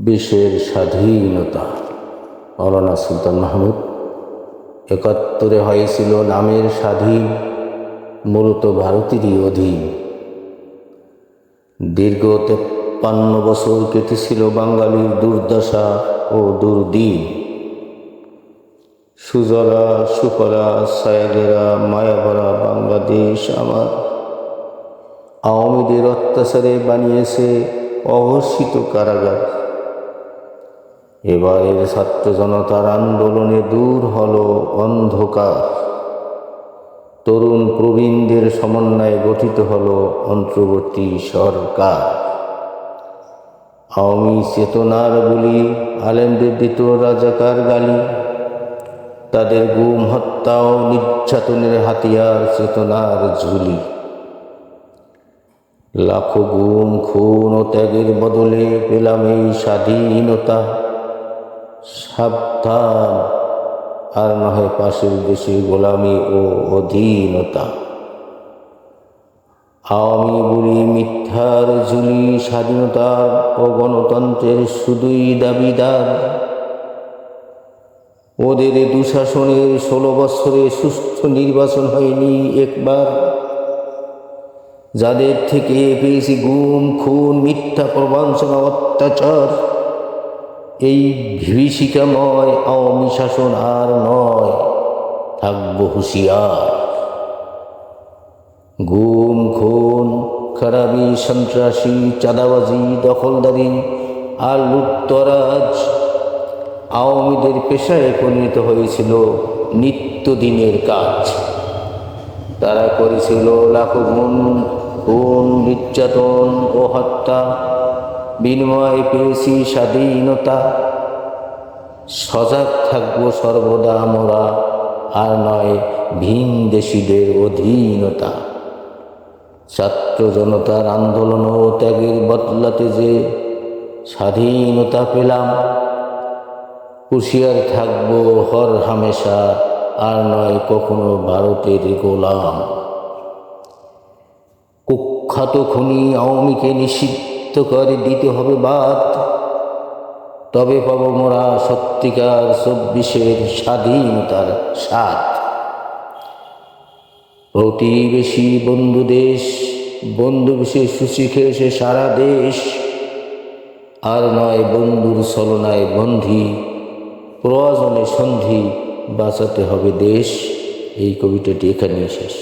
দেশের স্বাধীনতা। মৌলানা সুলতান মাহমুদ। ৭১ হয়েছিল নামের স্বাধীন, মূলত ভারতেরই অধীন। দীর্ঘ ৫৩ বছর কেটেছিল বাঙালির দুর্দশা ও দুর্দিন। সুজলা সুফলা ছায়াঘেরা মায়াভরা বাংলাদেশ আমার আওয়ামীদের অত্যাচারে বানিয়েছে অঘোষিত কারাগার। এবারের ছাত্র জনতার আন্দোলনে দূর হলো অন্ধকার। তরুণ প্রবীণদের সমন্বয়ে গঠিত হলো অন্তর্বর্তী সরকার। আওয়ামী চেতনার বলি, আলেমদের দিত রাজাকার গালি। তাদের গুম হত্যা ও নির্যাতনের হাতিয়ার চেতনার ঝুলি। লাখো গুম খুন ও ত্যাগের বদলে পেলাম এই স্বাধীনতা। সাবধান, আর নহে পাশের দেশে গোলামি ও অধীনতা। আওয়ামী বলি মিথ্যার ঝুলি, স্বাধীনতার ও গণতন্ত্রের শুধুই দাবিদার। ওদের দুঃশাসনের ১৬ বছরে সুষ্ঠু নির্বাচন হয়নি একবার। যাদের থেকে পেয়েছি গুম খুন মিথ্যা প্রবঞ্চনা অত্যাচার, এই বিভীষিকাময় আওয়ামী শাসন আর নয়, থাকবো হুঁশিয়ার। গুম খুন খারাপি সন্ত্রাসী চাঁদাবাজি দখলদারি আর লুটতরাজ আওয়ামীদের পেশায় পরিণত হয়েছিল নিত্যদিনের কাজ। তারা করেছিল লাখো গুণ খুন নির্যাতন ও হত্যা, বিনিময়ে পেয়েছি স্বাধীনতা। সজাগ থাকবো সর্বদা আমরা, আর নয় ভিনদেশীদের অধীনতা। ছাত্র জনতার আন্দোলন ও ত্যাগের বদলাতে যে স্বাধীনতা পেলাম, হুঁশিয়ার থাকবো হর হামেশা, আর নয় কখনো ভারতের গোলাম। কুখ্যাত খুনি আওয়ামীকে নিষিদ্ধ করে দিতে হবে বাদ, তবে পাবো মোরা সত্যিকার ২৪-এর স্বাধীনতার স্বাদ। প্রতিবেশী বন্ধু দেশ, বন্ধু বেশি সুশি খেয়েছে সারা দেশ, আর নয় বন্ধুর ছলনায় বন্ধি, প্রয়োজনে সন্ধি, বাঁচাতে হবে দেশ। এই কবিতাটি এখানেই শেষ।